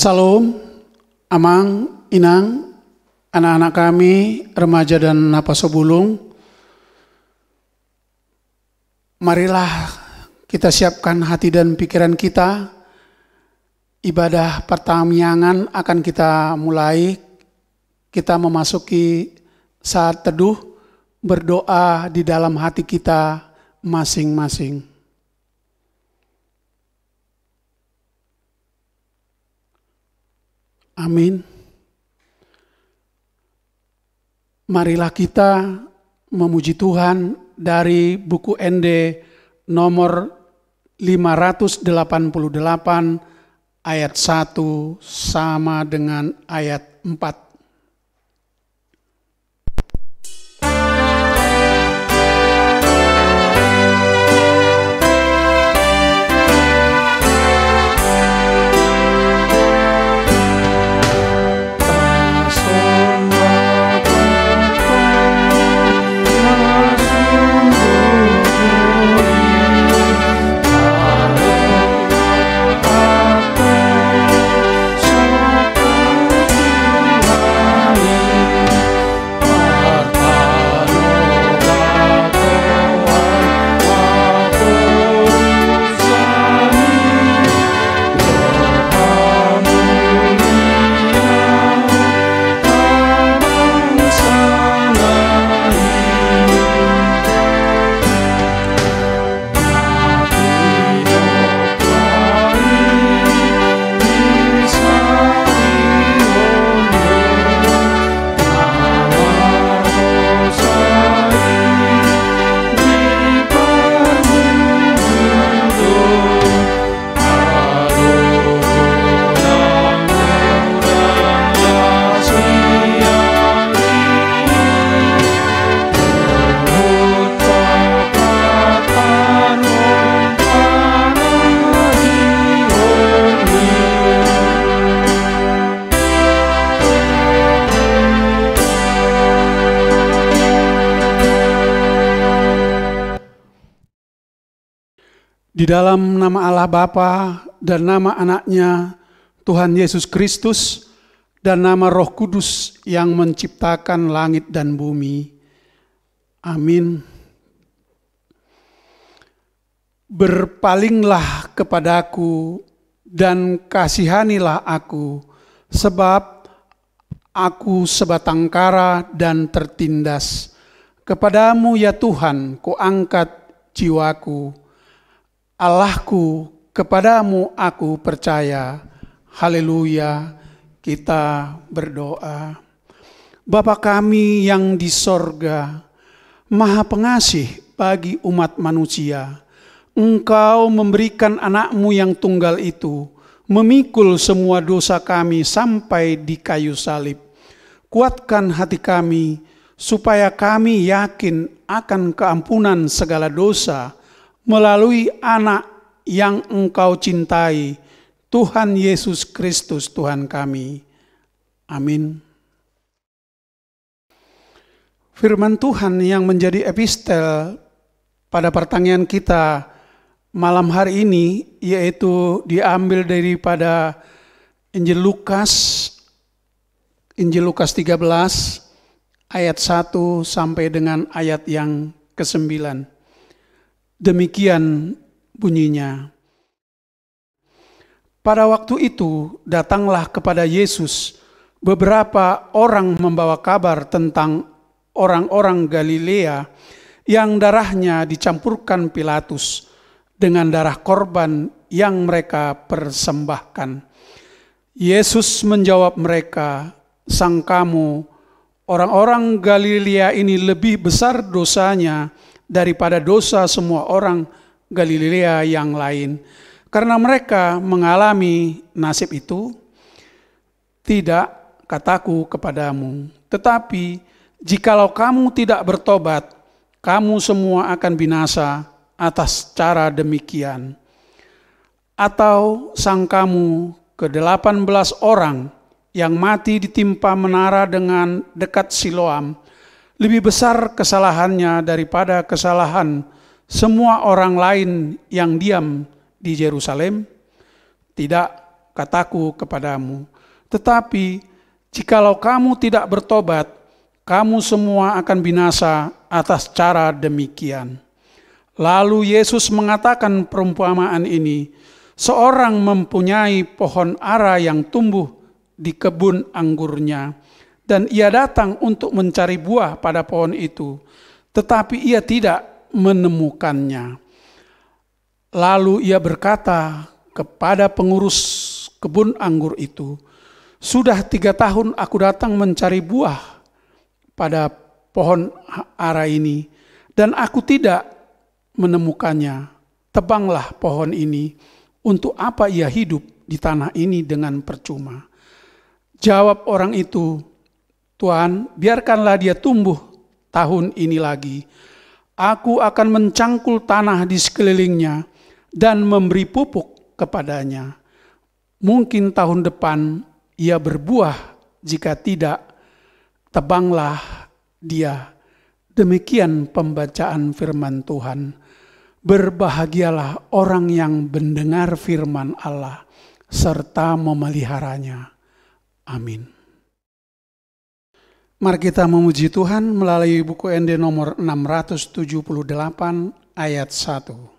Salam, Amang, Inang, anak-anak kami, remaja dan napasobulung. Marilah kita siapkan hati dan pikiran kita. Ibadah pertamiangan akan kita mulai. Kita memasuki saat teduh, berdoa di dalam hati kita masing-masing. Amin. Marilah kita memuji Tuhan dari buku ND nomor 588 ayat 1 sama dengan ayat 4. Di dalam nama Allah Bapa dan nama anaknya Tuhan Yesus Kristus dan nama Roh Kudus yang menciptakan langit dan bumi. Amin. Berpalinglah kepadaku dan kasihanilah aku, sebab aku sebatang kara dan tertindas. Kepadamu ya Tuhan, kuangkat jiwaku. Allahku, kepadamu aku percaya. Haleluya, kita berdoa. Bapa kami yang di sorga, Maha Pengasih bagi umat manusia, Engkau memberikan anakmu yang tunggal itu, memikul semua dosa kami sampai di kayu salib. Kuatkan hati kami, supaya kami yakin akan keampunan segala dosa, melalui anak yang Engkau cintai, Tuhan Yesus Kristus Tuhan kami. Amin. Firman Tuhan yang menjadi epistel pada pertanyaan kita malam hari ini, yaitu diambil daripada Injil Lukas 13 ayat 1 sampai dengan ayat yang ke-9. Demikian bunyinya. Pada waktu itu datanglah kepada Yesus beberapa orang membawa kabar tentang orang-orang Galilea yang darahnya dicampurkan Pilatus dengan darah korban yang mereka persembahkan. Yesus menjawab mereka, "Sangkamu orang-orang Galilea ini lebih besar dosanya daripada dosa semua orang Galilea yang lain, karena mereka mengalami nasib itu? Tidak, kataku kepadamu, tetapi jikalau kamu tidak bertobat, kamu semua akan binasa atas cara demikian. Atau sangkamu ke-18 orang yang mati ditimpa menara dengan dekat Siloam lebih besar kesalahannya daripada kesalahan semua orang lain yang diam di Yerusalem? Tidak, kataku kepadamu. Tetapi jikalau kamu tidak bertobat, kamu semua akan binasa atas cara demikian. Lalu Yesus mengatakan perumpamaan ini, seorang mempunyai pohon ara yang tumbuh di kebun anggurnya, dan ia datang untuk mencari buah pada pohon itu, tetapi ia tidak menemukannya. Lalu ia berkata kepada pengurus kebun anggur itu, sudah 3 tahun aku datang mencari buah pada pohon ara ini, dan aku tidak menemukannya. Tebanglah pohon ini, untuk apa ia hidup di tanah ini dengan percuma? Jawab orang itu, Tuhan, biarkanlah dia tumbuh tahun ini lagi. Aku akan mencangkul tanah di sekelilingnya dan memberi pupuk kepadanya. Mungkin tahun depan ia berbuah, jika tidak, tebanglah dia. Demikian pembacaan firman Tuhan. Berbahagialah orang yang mendengar firman Allah serta memeliharanya. Amin. Mari kita memuji Tuhan melalui buku ND nomor 678 ayat 1.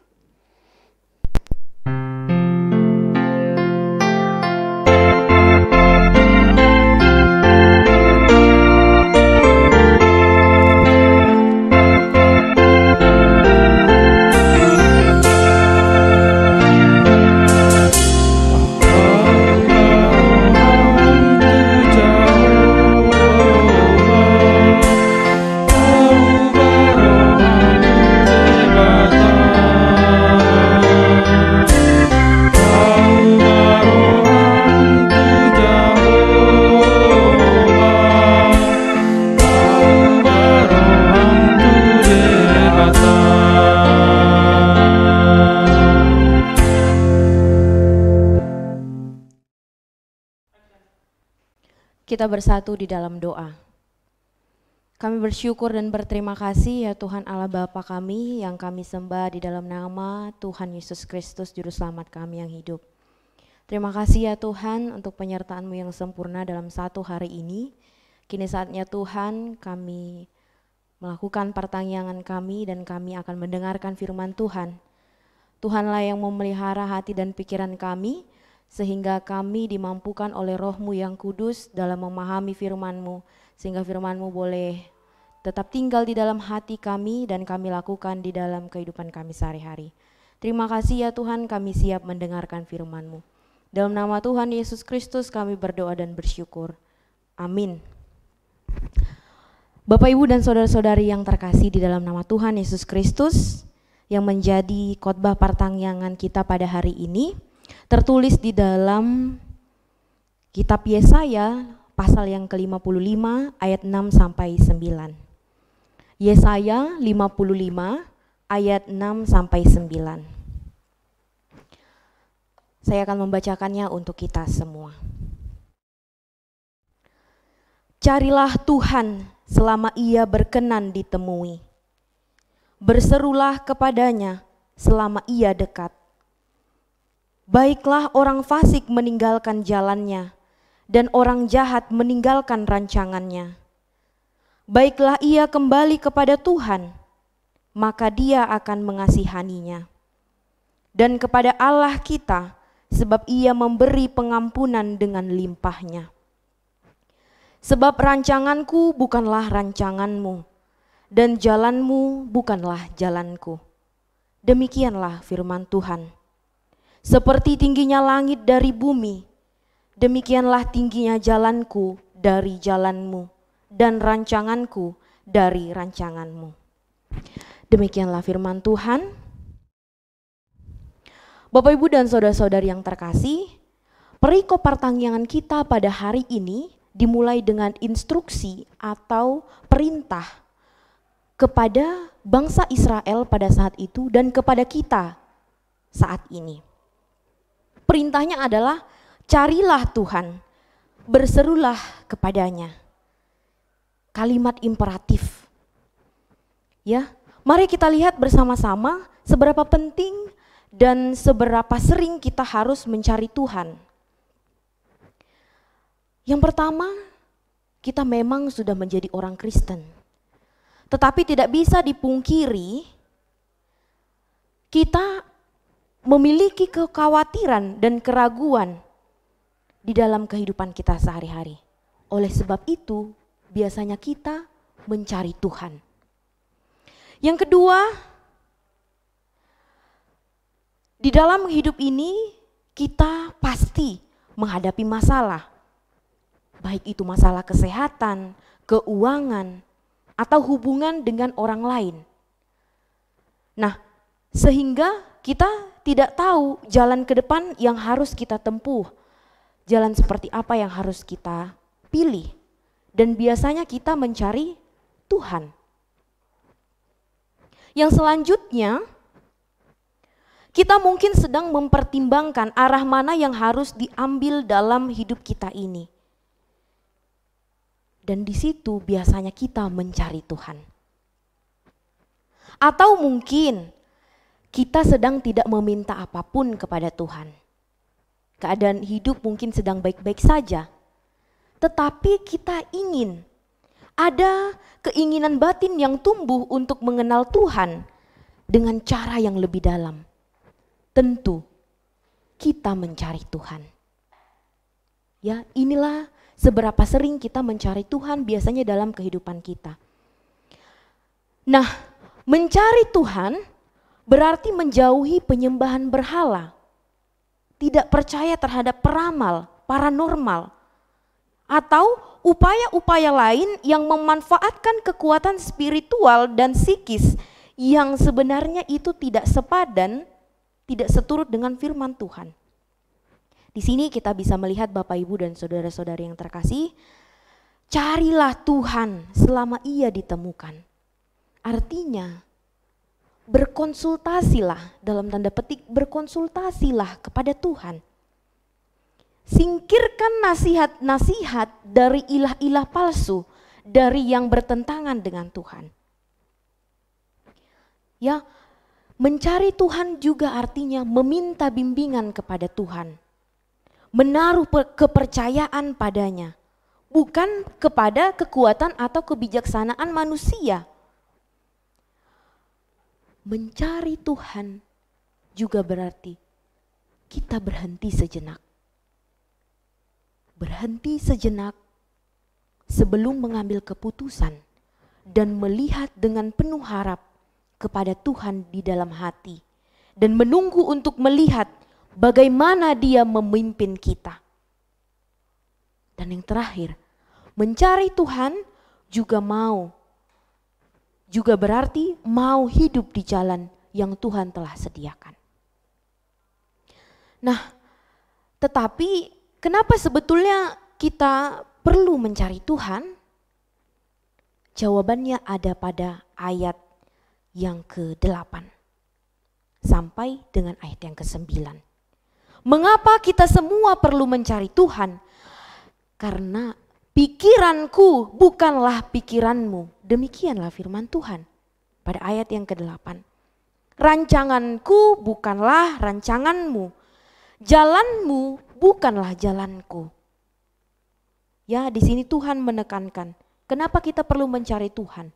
Kita bersatu di dalam doa. Kami bersyukur dan berterima kasih ya Tuhan Allah Bapa kami yang kami sembah di dalam nama Tuhan Yesus Kristus Juru Selamat kami yang hidup. Terima kasih ya Tuhan untuk penyertaan-Mu yang sempurna dalam satu hari ini. Kini saatnya Tuhan kami melakukan pertanyaan kami dan kami akan mendengarkan firman Tuhan. Tuhanlah yang memelihara hati dan pikiran kami, sehingga kami dimampukan oleh Roh-Mu yang kudus dalam memahami firman-Mu, sehingga firman-Mu boleh tetap tinggal di dalam hati kami dan kami lakukan di dalam kehidupan kami sehari-hari. Terima kasih ya Tuhan, kami siap mendengarkan firman-Mu. Dalam nama Tuhan Yesus Kristus kami berdoa dan bersyukur. Amin. Bapak, Ibu, dan saudara-saudari yang terkasih di dalam nama Tuhan Yesus Kristus, yang menjadi khotbah pertanyaan kita pada hari ini, tertulis di dalam kitab Yesaya pasal yang ke-55 ayat 6 sampai 9. Yesaya 55 ayat 6 sampai 9. Saya akan membacakannya untuk kita semua. Carilah Tuhan selama Ia berkenan ditemui. Berserulah kepadanya selama Ia dekat. Baiklah orang fasik meninggalkan jalannya, dan orang jahat meninggalkan rancangannya. Baiklah ia kembali kepada Tuhan, maka Dia akan mengasihaninya. Dan kepada Allah kita, sebab Ia memberi pengampunan dengan limpahnya. Sebab rancanganku bukanlah rancanganmu, dan jalanmu bukanlah jalanku. Demikianlah firman Tuhan. Seperti tingginya langit dari bumi, demikianlah tingginya jalanku dari jalanmu, dan rancanganku dari rancanganmu. Demikianlah firman Tuhan. Bapak, Ibu, dan saudara-saudari yang terkasih, perikop pertanyaan kita pada hari ini dimulai dengan instruksi atau perintah kepada bangsa Israel pada saat itu dan kepada kita saat ini. Perintahnya adalah carilah Tuhan, berserulah kepadanya. Kalimat imperatif. Ya, mari kita lihat bersama-sama seberapa penting dan seberapa sering kita harus mencari Tuhan. Yang pertama, kita memang sudah menjadi orang Kristen. Tetapi tidak bisa dipungkiri, kita memiliki kekhawatiran dan keraguan di dalam kehidupan kita sehari-hari. Oleh sebab itu, biasanya kita mencari Tuhan. Yang kedua, di dalam hidup ini kita pasti menghadapi masalah. Baik itu masalah kesehatan, keuangan, atau hubungan dengan orang lain. Nah, sehingga kita tidak tahu jalan ke depan yang harus kita tempuh. Jalan seperti apa yang harus kita pilih. Dan biasanya kita mencari Tuhan. Yang selanjutnya, kita mungkin sedang mempertimbangkan arah mana yang harus diambil dalam hidup kita ini. Dan di situ biasanya kita mencari Tuhan. Atau mungkin kita sedang tidak meminta apapun kepada Tuhan. Keadaan hidup mungkin sedang baik-baik saja. Tetapi kita ingin, ada keinginan batin yang tumbuh untuk mengenal Tuhan dengan cara yang lebih dalam. Tentu kita mencari Tuhan. Ya, inilah seberapa sering kita mencari Tuhan biasanya dalam kehidupan kita. Nah, mencari Tuhan berarti menjauhi penyembahan berhala. Tidak percaya terhadap peramal, paranormal, atau upaya-upaya lain yang memanfaatkan kekuatan spiritual dan psikis yang sebenarnya itu tidak sepadan, tidak seturut dengan firman Tuhan. Di sini kita bisa melihat Bapak Ibu dan saudara-saudari yang terkasih, carilah Tuhan selama ia ditemukan. Artinya berkonsultasilah, dalam tanda petik berkonsultasilah kepada Tuhan. Singkirkan nasihat-nasihat dari ilah-ilah palsu, dari yang bertentangan dengan Tuhan. Ya, mencari Tuhan juga artinya meminta bimbingan kepada Tuhan. Menaruh kepercayaan padanya, bukan kepada kekuatan atau kebijaksanaan manusia. Mencari Tuhan juga berarti kita berhenti sejenak. Berhenti sejenak sebelum mengambil keputusan dan melihat dengan penuh harap kepada Tuhan di dalam hati dan menunggu untuk melihat bagaimana Dia memimpin kita. Dan yang terakhir, mencari Tuhan juga berarti mau hidup di jalan yang Tuhan telah sediakan. Nah, tetapi kenapa sebetulnya kita perlu mencari Tuhan? Jawabannya ada pada ayat yang ke-8 sampai dengan ayat yang ke-9. Mengapa kita semua perlu mencari Tuhan? Karena pikiranku bukanlah pikiranmu. Demikianlah firman Tuhan pada ayat yang ke-8. Rancanganku bukanlah rancanganmu. Jalanmu bukanlah jalanku. Ya, di sini Tuhan menekankan, kenapa kita perlu mencari Tuhan?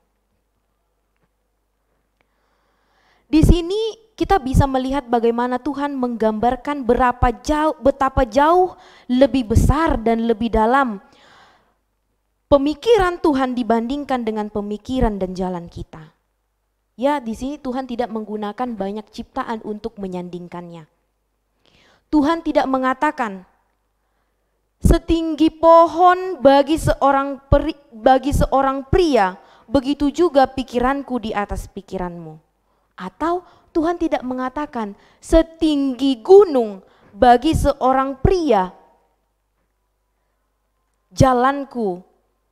Di sini kita bisa melihat bagaimana Tuhan menggambarkan betapa jauh lebih besar dan lebih dalam pemikiran Tuhan dibandingkan dengan pemikiran dan jalan kita. Ya, di sini Tuhan tidak menggunakan banyak ciptaan untuk menyandingkannya. Tuhan tidak mengatakan setinggi pohon bagi seorang pria, begitu juga pikiranku di atas pikiranmu. Atau Tuhan tidak mengatakan setinggi gunung bagi seorang pria, jalanku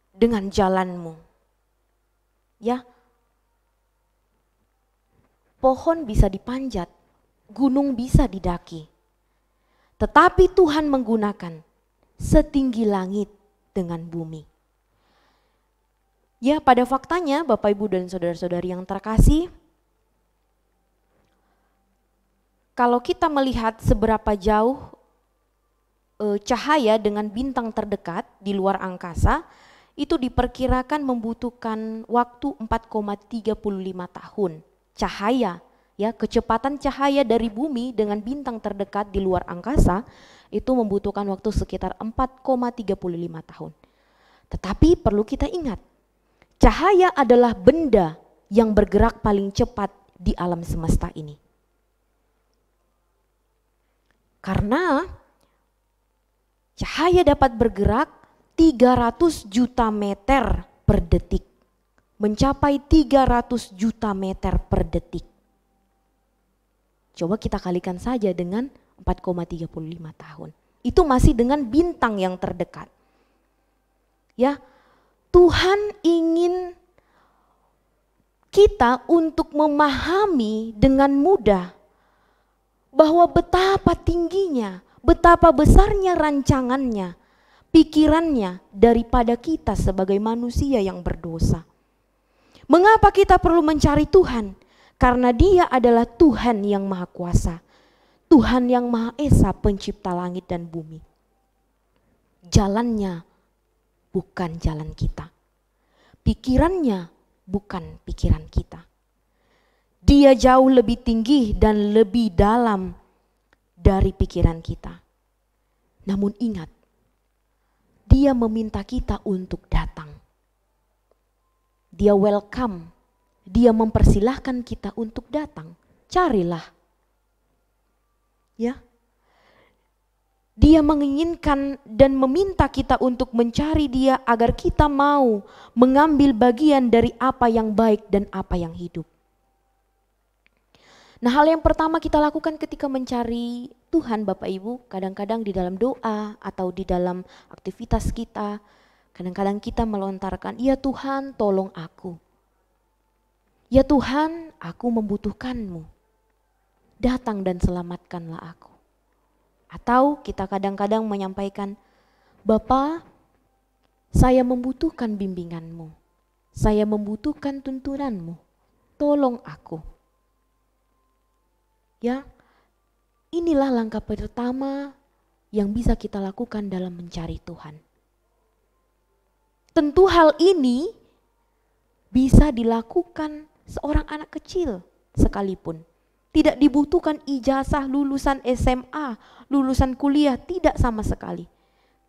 dengan jalanmu. Ya, pohon bisa dipanjat, gunung bisa didaki. Tetapi Tuhan menggunakan setinggi langit dengan bumi. Ya, pada faktanya Bapak Ibu dan saudara-saudari yang terkasih, kalau kita melihat seberapa jauh cahaya dengan bintang terdekat di luar angkasa itu diperkirakan membutuhkan waktu 4,35 tahun. Cahaya, ya, kecepatan cahaya dari bumi dengan bintang terdekat di luar angkasa itu membutuhkan waktu sekitar 4,35 tahun. Tetapi perlu kita ingat, cahaya adalah benda yang bergerak paling cepat di alam semesta ini. Karena cahaya dapat bergerak 300 juta meter per detik. Mencapai 300 juta meter per detik. Coba kita kalikan saja dengan 4,35 tahun. Itu masih dengan bintang yang terdekat. Ya, Tuhan ingin kita untuk memahami dengan mudah bahwa betapa tingginya, betapa besarnya rancangannya, pikirannya daripada kita sebagai manusia yang berdosa. Mengapa kita perlu mencari Tuhan? Karena Dia adalah Tuhan yang Maha Kuasa, Tuhan yang Maha Esa, pencipta langit dan bumi. Jalannya bukan jalan kita, pikirannya bukan pikiran kita. Dia jauh lebih tinggi dan lebih dalam dari pikiran kita. Namun ingat, Dia meminta kita untuk datang. Dia welcome, Dia mempersilahkan kita untuk datang. Carilah. Ya. Dia menginginkan dan meminta kita untuk mencari Dia agar kita mau mengambil bagian dari apa yang baik dan apa yang hidup. Nah, hal yang pertama kita lakukan ketika mencari Tuhan, Bapak Ibu, kadang-kadang di dalam doa atau di dalam aktivitas kita, kadang-kadang kita melontarkan, "Ya Tuhan, tolong aku. Ya Tuhan, aku membutuhkan-Mu. Datang dan selamatkanlah aku." Atau kita kadang-kadang menyampaikan, "Bapa, saya membutuhkan bimbingan-Mu. Saya membutuhkan tuntunan-Mu. Tolong aku." Ya, inilah langkah pertama yang bisa kita lakukan dalam mencari Tuhan. Tentu hal ini bisa dilakukan seorang anak kecil sekalipun. Tidak dibutuhkan ijazah lulusan SMA, lulusan kuliah, tidak sama sekali.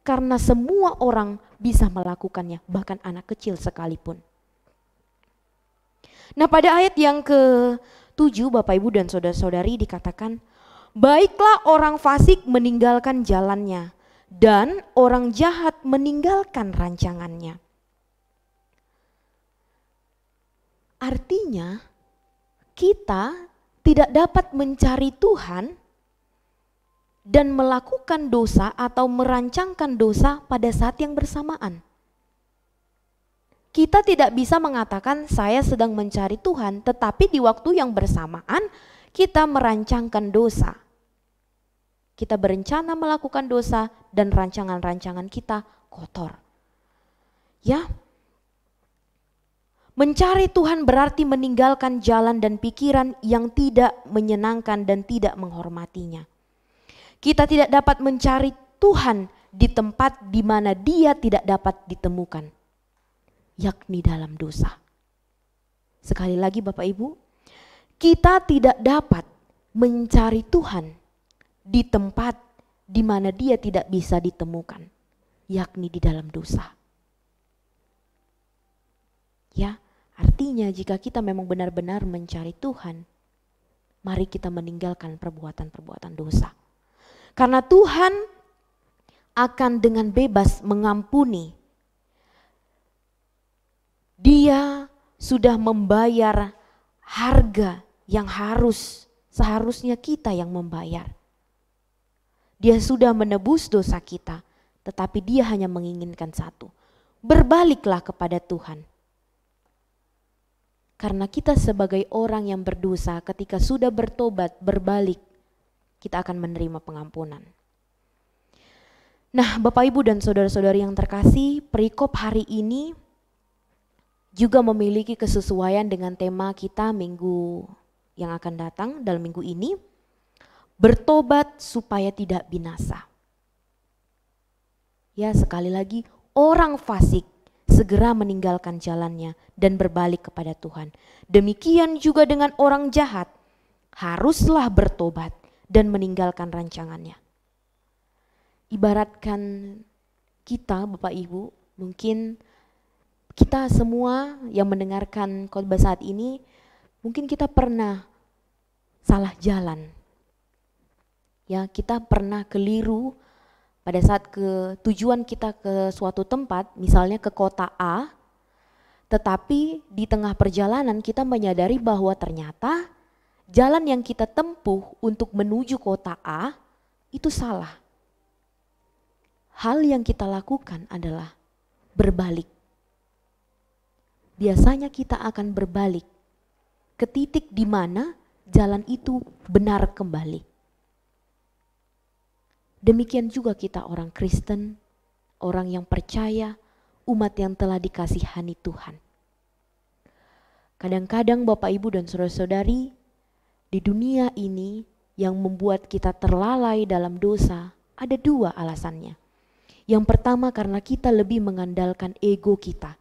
Karena semua orang bisa melakukannya, bahkan anak kecil sekalipun. Nah, pada ayat yang ke-7 Bapak Ibu dan saudara-saudari dikatakan, "Baiklah orang fasik meninggalkan jalannya dan orang jahat meninggalkan rancangannya." Artinya kita tidak dapat mencari Tuhan dan melakukan dosa atau merancangkan dosa pada saat yang bersamaan. Kita tidak bisa mengatakan saya sedang mencari Tuhan, tetapi di waktu yang bersamaan kita merancangkan dosa. Kita berencana melakukan dosa dan rancangan-rancangan kita kotor. Ya, mencari Tuhan berarti meninggalkan jalan dan pikiran yang tidak menyenangkan dan tidak menghormatinya. Kita tidak dapat mencari Tuhan di tempat di mana Dia tidak dapat ditemukan, yakni dalam dosa. Sekali lagi Bapak Ibu, kita tidak dapat mencari Tuhan di tempat di mana Dia tidak bisa ditemukan, yakni di dalam dosa. Ya, artinya jika kita memang benar-benar mencari Tuhan, mari kita meninggalkan perbuatan-perbuatan dosa. Karena Tuhan akan dengan bebas mengampuni. Dia sudah membayar harga yang seharusnya kita yang membayar. Dia sudah menebus dosa kita, tetapi Dia hanya menginginkan satu, berbaliklah kepada Tuhan. Karena kita sebagai orang yang berdosa ketika sudah bertobat, berbalik, kita akan menerima pengampunan. Nah, Bapak Ibu dan saudara-saudari yang terkasih, perikop hari ini juga memiliki kesesuaian dengan tema kita minggu yang akan datang dalam minggu ini, bertobat supaya tidak binasa. Ya, sekali lagi, orang fasik segera meninggalkan jalannya dan berbalik kepada Tuhan. Demikian juga dengan orang jahat, haruslah bertobat dan meninggalkan rancangannya. Ibaratkan kita, Bapak Ibu, mungkin kita semua yang mendengarkan khotbah saat ini, mungkin kita pernah salah jalan. Ya, kita pernah keliru pada saat tujuan kita ke suatu tempat, misalnya ke kota A, tetapi di tengah perjalanan kita menyadari bahwa ternyata jalan yang kita tempuh untuk menuju kota A itu salah. Hal yang kita lakukan adalah berbalik. Biasanya kita akan berbalik ke titik di mana jalan itu benar kembali. Demikian juga kita orang Kristen, orang yang percaya, umat yang telah dikasihani Tuhan. Kadang-kadang Bapak Ibu dan saudara-saudari, di dunia ini yang membuat kita terlalai dalam dosa, ada dua alasannya. Yang pertama karena kita lebih mengandalkan ego kita,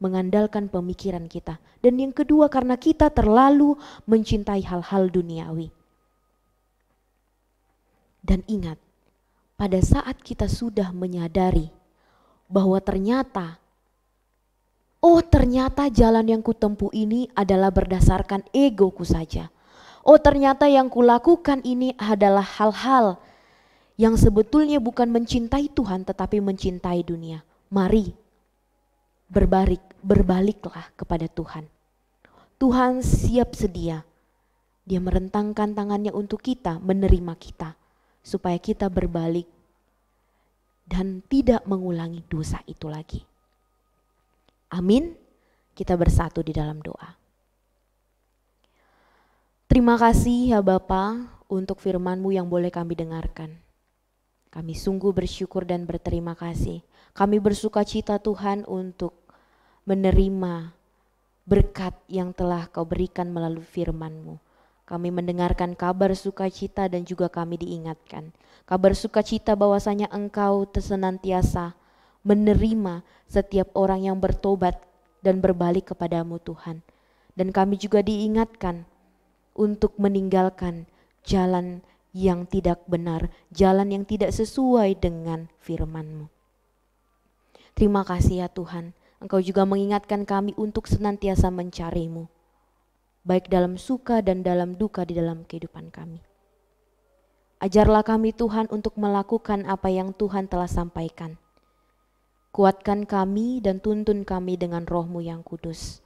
mengandalkan pemikiran kita. Dan yang kedua karena kita terlalu mencintai hal-hal duniawi. Dan ingat, pada saat kita sudah menyadari bahwa ternyata jalan yang kutempuh ini adalah berdasarkan egoku saja. Ternyata yang kulakukan ini adalah hal-hal yang sebetulnya bukan mencintai Tuhan tetapi mencintai dunia. Mari berbaliklah kepada Tuhan. Tuhan siap sedia. Dia merentangkan tangannya untuk kita, menerima kita, supaya kita berbalik dan tidak mengulangi dosa itu lagi. Amin. Kita bersatu di dalam doa. Terima kasih ya Bapa untuk firman-Mu yang boleh kami dengarkan. Kami sungguh bersyukur dan berterima kasih. Kami bersuka cita Tuhan untuk menerima berkat yang telah Kau berikan melalui firman-Mu. Kami mendengarkan kabar sukacita dan juga kami diingatkan. Kabar sukacita bahwasanya Engkau senantiasa menerima setiap orang yang bertobat dan berbalik kepadamu Tuhan. Dan kami juga diingatkan untuk meninggalkan jalan yang tidak benar, jalan yang tidak sesuai dengan firman-Mu. Terima kasih ya Tuhan, Engkau juga mengingatkan kami untuk senantiasa mencari-Mu, baik dalam suka dan dalam duka di dalam kehidupan kami. Ajarlah kami Tuhan untuk melakukan apa yang Tuhan telah sampaikan. Kuatkan kami dan tuntun kami dengan Roh-Mu yang kudus.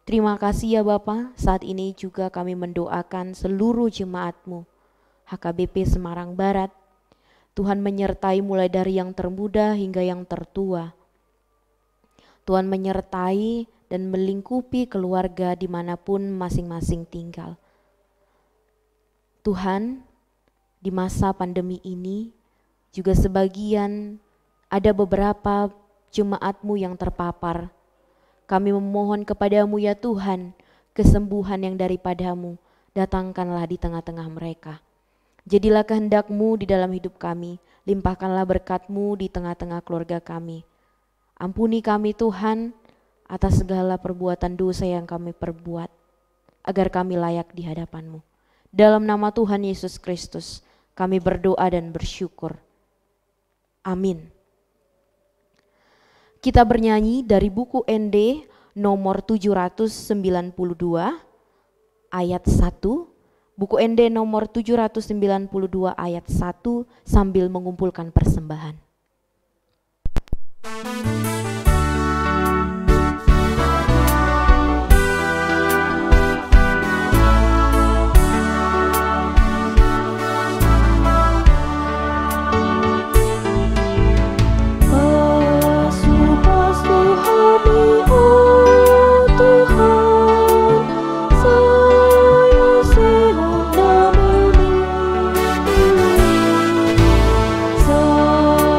Terima kasih ya Bapa, saat ini juga kami mendoakan seluruh jemaat-Mu, HKBP Semarang Barat. Tuhan menyertai mulai dari yang termuda hingga yang tertua. Tuhan menyertai dan melingkupi keluarga dimanapun masing-masing tinggal. Tuhan, di masa pandemi ini juga sebagian ada beberapa jemaat-Mu yang terpapar. Kami memohon kepadamu ya Tuhan, kesembuhan yang daripada-Mu datangkanlah di tengah-tengah mereka. Jadilah kehendak-Mu di dalam hidup kami, limpahkanlah berkat-Mu di tengah-tengah keluarga kami. Ampuni kami Tuhan atas segala perbuatan dosa yang kami perbuat, agar kami layak di hadapan-Mu. Dalam nama Tuhan Yesus Kristus, kami berdoa dan bersyukur. Amin. Kita bernyanyi dari buku ND nomor 792 ayat 1. Buku ND nomor 792 ayat 1 sambil mengumpulkan persembahan.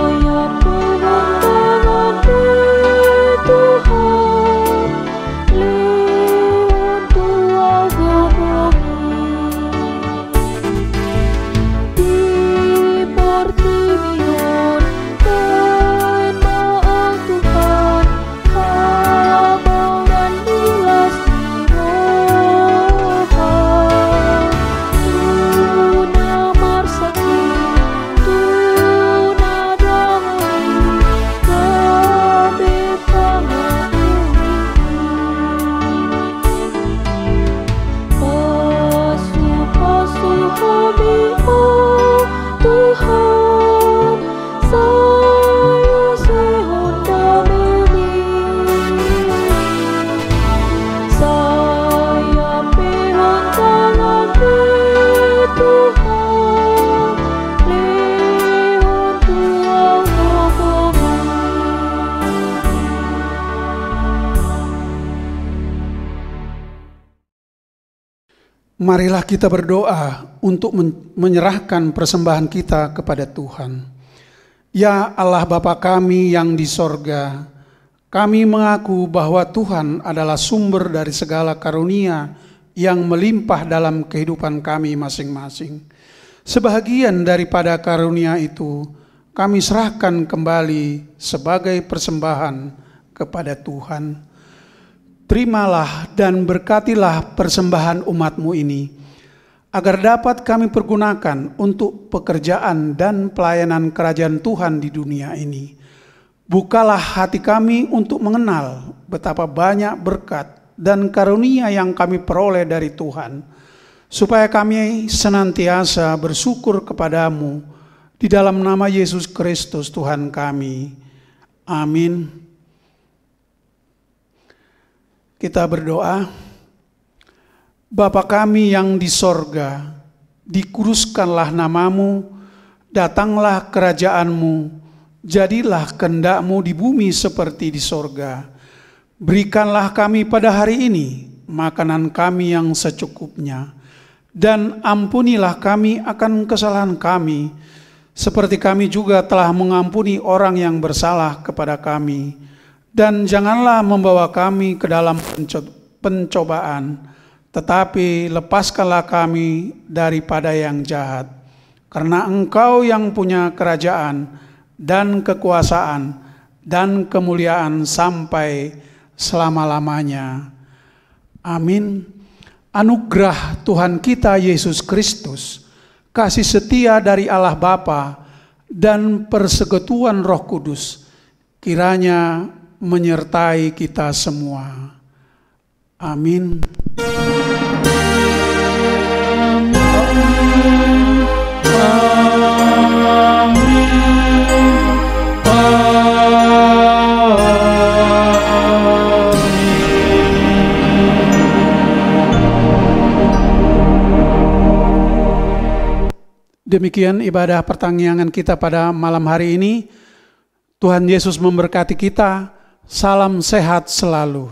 Saya pegang tangan Marilah kita berdoa untuk menyerahkan persembahan kita kepada Tuhan. Ya Allah Bapa kami yang di sorga, kami mengaku bahwa Tuhan adalah sumber dari segala karunia yang melimpah dalam kehidupan kami masing-masing. Sebahagian daripada karunia itu kami serahkan kembali sebagai persembahan kepada Tuhan. Terimalah dan berkatilah persembahan umat-Mu ini, agar dapat kami pergunakan untuk pekerjaan dan pelayanan kerajaan Tuhan di dunia ini. Bukalah hati kami untuk mengenal betapa banyak berkat dan karunia yang kami peroleh dari Tuhan, supaya kami senantiasa bersyukur kepadamu di dalam nama Yesus Kristus Tuhan kami. Amin. Kita berdoa. Bapa kami yang di sorga, dikuduskanlah namamu, datanglah kerajaanmu, jadilah kehendak-Mu di bumi seperti di sorga. Berikanlah kami pada hari ini makanan kami yang secukupnya, dan ampunilah kami akan kesalahan kami, seperti kami juga telah mengampuni orang yang bersalah kepada kami. Dan janganlah membawa kami ke dalam pencobaan, tetapi lepaskanlah kami daripada yang jahat. Karena Engkau yang punya kerajaan dan kekuasaan dan kemuliaan sampai selama-lamanya. Amin. Anugerah Tuhan kita Yesus Kristus, kasih setia dari Allah Bapa, dan persekutuan Roh Kudus kiranya menyertai kita semua. Amin. Demikian ibadah pertanggihan kita pada malam hari ini. Tuhan Yesus memberkati kita. Salam sehat selalu.